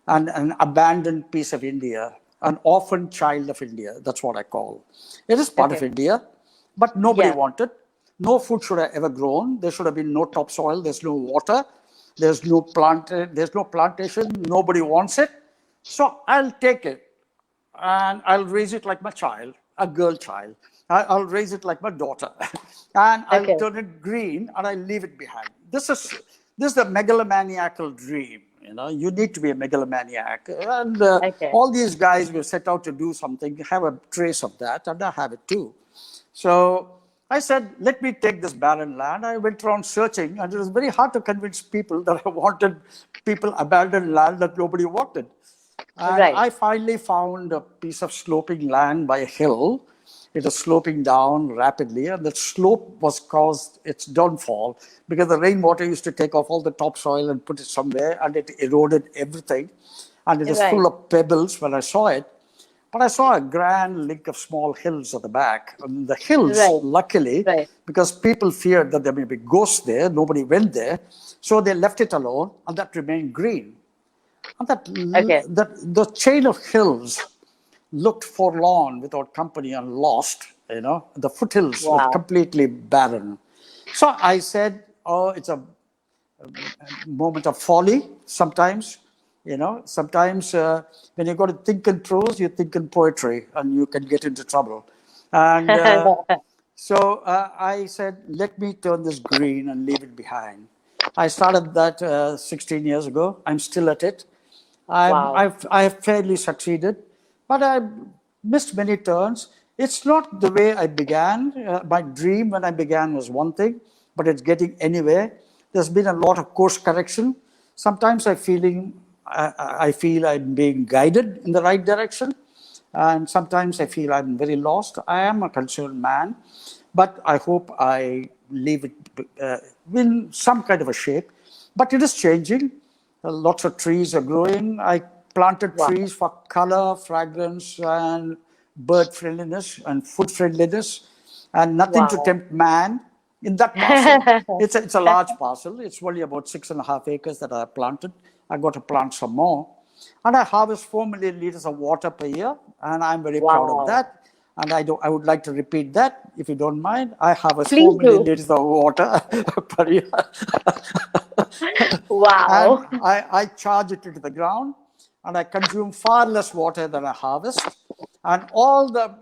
and an abandoned piece of India, an orphan child of India. That's what I call. It is part of Okay. India, but nobody Yeah. wanted. No food should have ever grown. There should have been no topsoil. There's no water. There's no plant. There's no plantation. Nobody wants it. So I'll take it and I'll raise it like my child, a girl child. I'll raise it like my daughter, and I'll Okay. turn it green and I'll leave it behind. This is the megalomaniacal dream. You need to be a megalomaniac, and Okay. all these guys who set out to do something have a trace of that, and I have it too. So I said, let me take this barren land. I went around searching, and it was very hard to convince people that I wanted people abandoned land that nobody wanted. And Right. I finally found a piece of sloping land by a hill. It was sloping down rapidly, and that slope was caused its downfall because the rainwater used to take off all the topsoil and put it somewhere, and it eroded everything. And it was full Right. of pebbles when I saw it. But I saw a grand link of small hills at the back. And the hills, Right. luckily, Right. because people feared that there may be ghosts there, nobody went there. So they left it alone, and that remained green. And Okay. the chain of hills looked forlorn without company and lost. The foothills were Wow. completely barren. So I said, oh, it's a moment of folly sometimes. Sometimes when you got to think in prose, you think in poetry, and you can get into trouble. And so I said, let me turn this green and leave it behind. I started that 16 years ago. I'm still at it. Wow. I have fairly succeeded, but I missed many turns. It's not the way I began. My dream when I began was one thing, but it's getting anywhere. There's been a lot of course correction. Sometimes I feel I'm being guided in the right direction, and sometimes I feel I'm very lost. I am a concerned man, but I hope I leave it in some kind of a shape. But it is changing. Lots of trees are growing. I planted Wow. trees for color, fragrance, and bird friendliness and food friendliness, and nothing to Wow. tempt man in that parcel. It's a large parcel. It's only about 6.5 acres that I planted. I got to plant some more. And I harvest 4 million liters of water per year, and I'm very proud of Wow. that. And I would like to repeat that, if you don't mind. I harvest 4 Please million do. liters of water per year. And Wow. I charge it into the ground, and I consume far less water than I harvest. And all the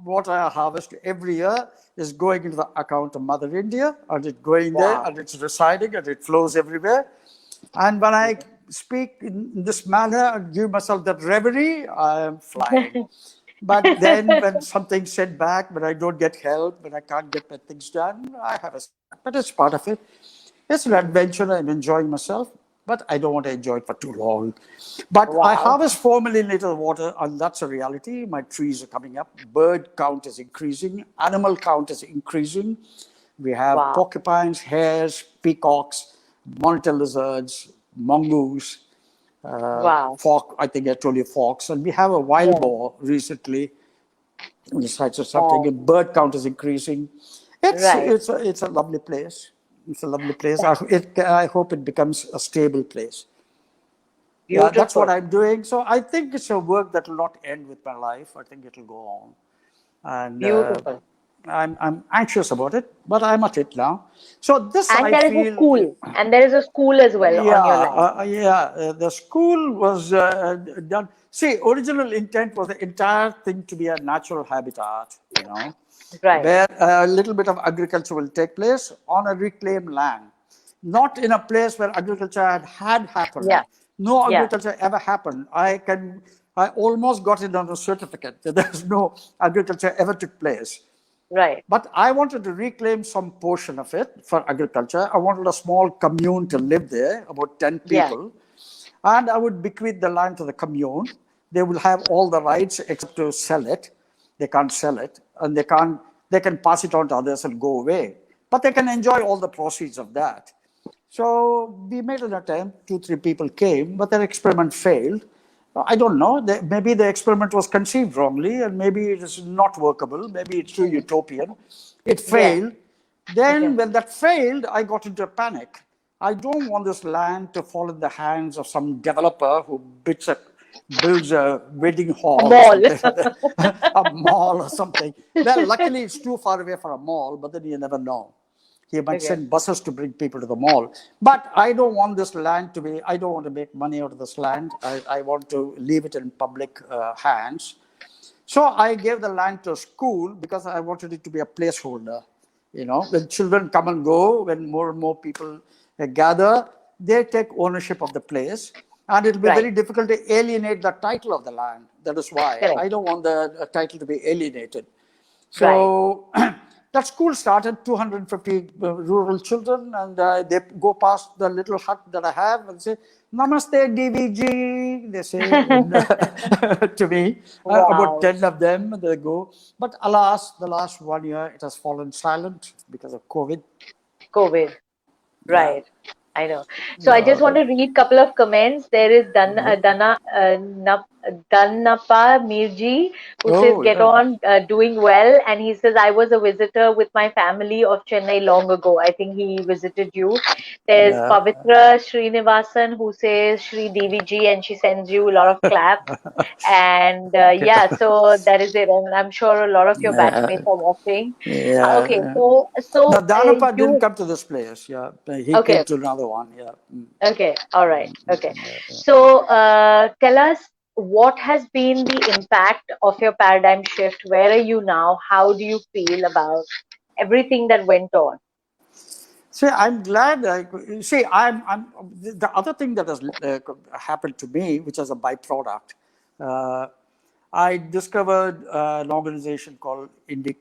water I harvest every year is going into the account of Mother India, and it's going there, Wow. and it's residing, and it flows everywhere. And when I speak in this manner and give myself that reverie, I am flying. But then when something's set back, when I don't get help, when I can't get my things done, I have a setback. But it's part of it. It's an adventure. I'm enjoying myself, but I don't want to enjoy it for too long. But I Wow. harvest 4 million liters of water, and that's a reality. My trees are coming up. Bird count is increasing. Animal count is increasing. We have Wow. porcupines, hares, peacocks, monitor lizards, mongoose, Wow. I think I told you fox. And we have a wild Yeah. boar recently in the sites of something. Wow. And bird count is increasing. It's Right. it's a, it's a lovely place. It's a lovely place. I hope it becomes a stable place. Yeah, that's what Beautiful. I'm doing. So I think it's a work that will not end with my life. I think it'll go on. And Beautiful. I'm anxious about it, but I'm at it now. So this And I there is a feel, school. And there is a school as well yeah, on your land. the school was done. See, original intent was the entire thing to be a natural habitat, Right. where a little bit of agriculture will take place on a reclaimed land, not in a place where agriculture had Yeah. happened. No Yeah. agriculture ever happened. I almost got it on a certificate that there's no agriculture ever took place. Right. But I wanted to reclaim some portion of it for agriculture. I wanted a small commune to live there, about 10 Yeah. people. And I would bequeath the land to the commune. They will have all the rights except to sell it. They can't sell it. And they can pass it on to others and go away. But they can enjoy all the proceeds of that. So we made an attempt. 2, 3 people came, but their experiment failed. I don't know. Maybe the experiment was conceived wrongly, and maybe it is not workable. Maybe it's too utopian. It Yeah. failed. Then, Okay. when that failed, I got into a panic. I don't want this land to fall in the hands of some developer who builds a wedding A hall or mall. something, a mall or something. Well, luckily, it's too far away for a mall, but then you never know. He might Okay. send buses to bring people to the mall. But I don't want this land to be, I don't want to make money out of this land. I want to leave it in public hands. So I gave the land to a school because I wanted it to be a placeholder. When children come and go, when more and more people gather, they take ownership of the place. And it'll be Right. very difficult to alienate the title of the land. That is why Correct. I don't want the title to be alienated. Right. So that school started 250 rural children, and they go past the little hut that I have and say, Namaste, DVG, they say to me. About Wow. 10 of them, they go. But alas, the last 1 year, it has fallen silent because of COVID. COVID. Yeah. Right. I know. So I just want to read couple of comments. There is Dannappa Mirji who says, Oh, "Get yeah. on, doing well," and he says, "I was a visitor with my family of Chennai long ago. I think he visited you." There's Yeah. Pavitra Srinivasan who says, "Shri DVG," and she sends you a lot of claps. And yeah, so that is it. And I'm sure a lot of your batchmates Yeah. are watching. Okay, Yeah. so No, Danapa didn't you come to this place. Yeah. He came okay. to another one. Yeah. Okay, all right. Okay. So, tell us what has been the impact of your paradigm shift? Where are you now? How do you feel about everything that went on? See, I'm glad. See, the other thing that has happened to me, which is a byproduct. Uh, I discovered an organization called Indic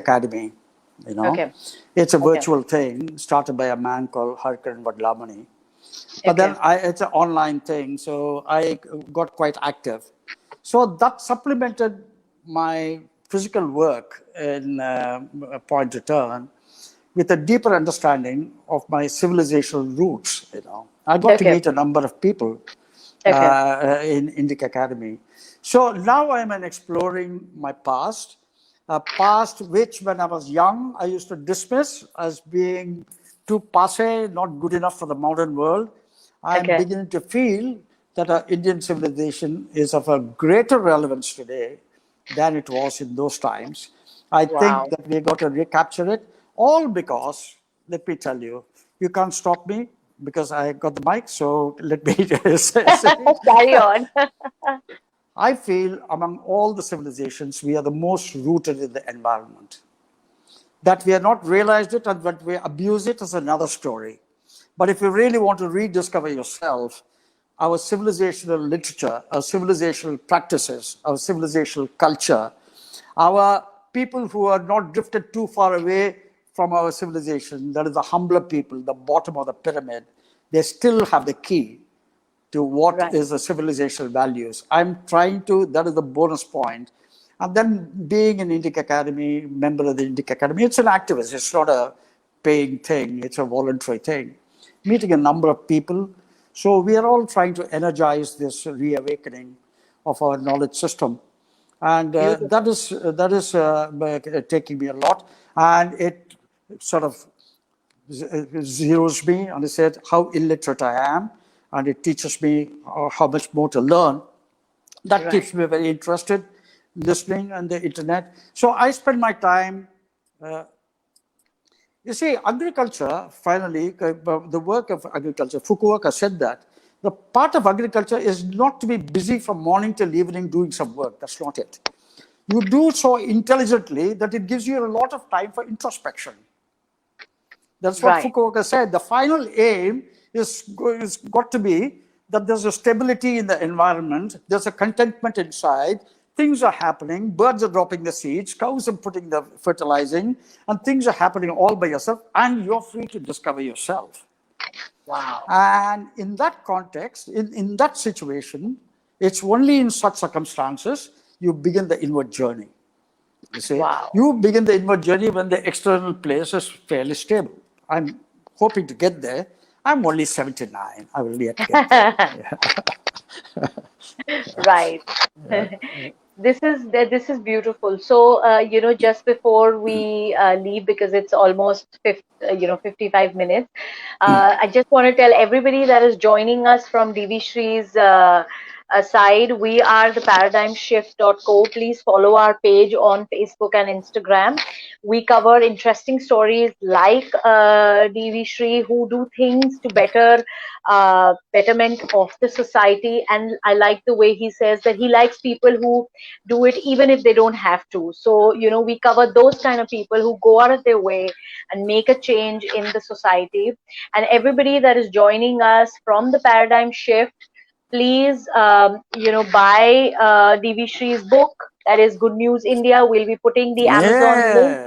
Academy. You know, Okay, it's a okay, virtual thing started by a man called Harkaran Vadlamani. But then okay, it's an online thing, so I got quite active. So that supplemented my physical work in Point Return with a deeper understanding of my civilizational roots. I got to okay, meet a number of people okay, in Indic Academy. So now I'm exploring my past, a past which, when I was young, I used to dismiss as being too passe, not good enough for the modern world. I'm okay. beginning to feel that our Indian civilization is of a greater relevance today than it was in those times. I think Wow. that we got to recapture it, all because, let me tell you, you can't stop me because I got the mic, so let me say, Carry on. I feel among all the civilizations, we are the most rooted in the environment. That we have not realized it and that we abuse it is another story. But if you really want to rediscover yourself, our civilizational literature, our civilizational practices, our civilizational culture, our people who are not drifted too far away from our civilization, that is the humbler people, the bottom of the pyramid, they still have the key to what Right. is the civilizational values. I'm trying to, that is the bonus point. And then being an Indic Academy, member of the Indic Academy, it's an activist. It's not a paying thing. It's a voluntary thing. Meeting a number of people. So we are all trying to energize this reawakening of our knowledge system. and Beautiful. that is taking me a lot, and it sort of zeroes me, and it said how illiterate I am, and it teaches me how much more to learn. That Right. keeps me very interested, listening on the internet. So I spend my time. You see, agriculture, finally, the work of agriculture, Fukuoka said that the part of agriculture is not to be busy from morning till evening doing some work. That's not it. You do so intelligently that it gives you a lot of time for introspection. That's what Right. Fukuoka said. The final aim is got to be that there's a stability in the environment, there's a contentment inside, things are happening, birds are dropping the seeds, cows are putting the fertilizing, and things are happening all by yourself, and you're free to discover yourself. Wow. And in that context, in that situation, it's only in such circumstances you begin the inward journey. You see, Wow. you begin the inward journey when the external place is fairly stable. I'm hoping to get there. I'm only 79. I will yet get there. Right. This is beautiful. So, just before we leave, because it's almost 55 minutes, I just want to tell everybody that is joining us from Divi Shree's side, we are the paradigmshift.co. Please follow our page on Facebook and Instagram. We cover interesting stories like Divi Shree, who do things to betterment of the society. And I like the way he says that he likes people who do it even if they don't have to. So, we cover those kind of people who go out of their way and make a change in the society. And everybody that is joining us from the Paradigm Shift, please, buy Divi Shree's book. That is Good News India. We'll be putting the Amazon link.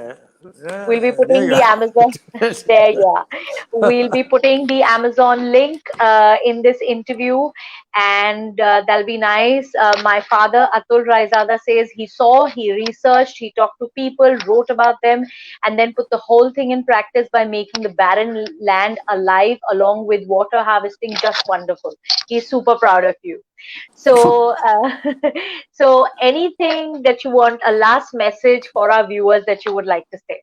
Yeah. We'll be There putting you the Amazon are. there, yeah. We'll be putting the Amazon link in this interview, and that'll be nice. My father, Atul Raizada, says he researched, he talked to people, wrote about them, and then put the whole thing in practice by making the barren land alive along with water harvesting. Just wonderful. He's super proud of you. So, so anything that you want, a last message for our viewers that you would like to say?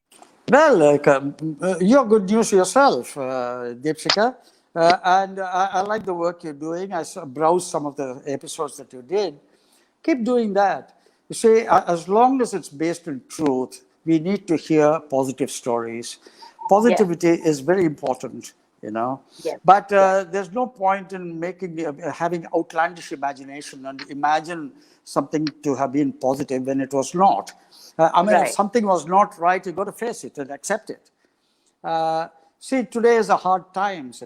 Well, you're good news yourself, Deepshika. And I like the work you're doing. Browsed some of the episodes that you did. Keep doing that. You see, as long as it's based in truth, we need to hear positive stories. Yes, Positivity is very important, you know. yes, But yes. there's no point in having outlandish imagination and imagine something to have been positive when it was not. I mean, if Right. something was not right, you got to face it and accept it. See, today is a hard times.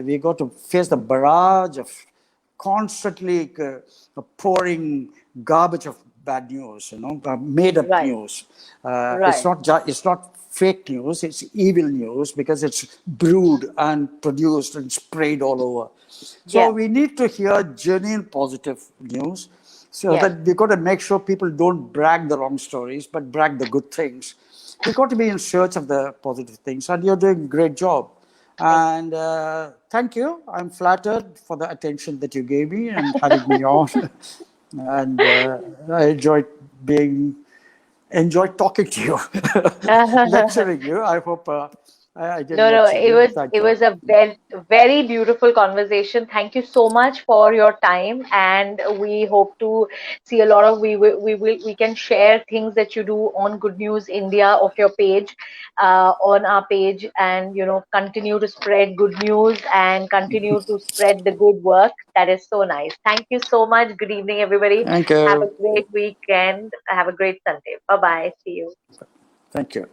We got to face the barrage of constantly pouring garbage of bad news. Made up Right. news. Right. It's not fake news. It's evil news because it's brewed and produced and sprayed all over. So Yes. we need to hear genuine positive news. So Yes. that we got to make sure people don't brag the wrong stories, but brag the good things. We got to be in search of the positive things, and you're doing a great job. Thank And thank you. I'm flattered for the attention that you gave me and having me on. And I enjoyed talking to you, you. lecturing you. I hope I didn't No, no, lecture it you. was Thank it you. was a very very beautiful conversation. Thank you so much for your time, and we hope to see a lot of we can share things that you do on Good News India of your page, on our page, and continue to spread good news and continue to spread the good work. That is so nice. Thank you so much. Good evening, everybody. Thank Have a you. great weekend. Have a great Sunday. Bye bye. See you. Thank you.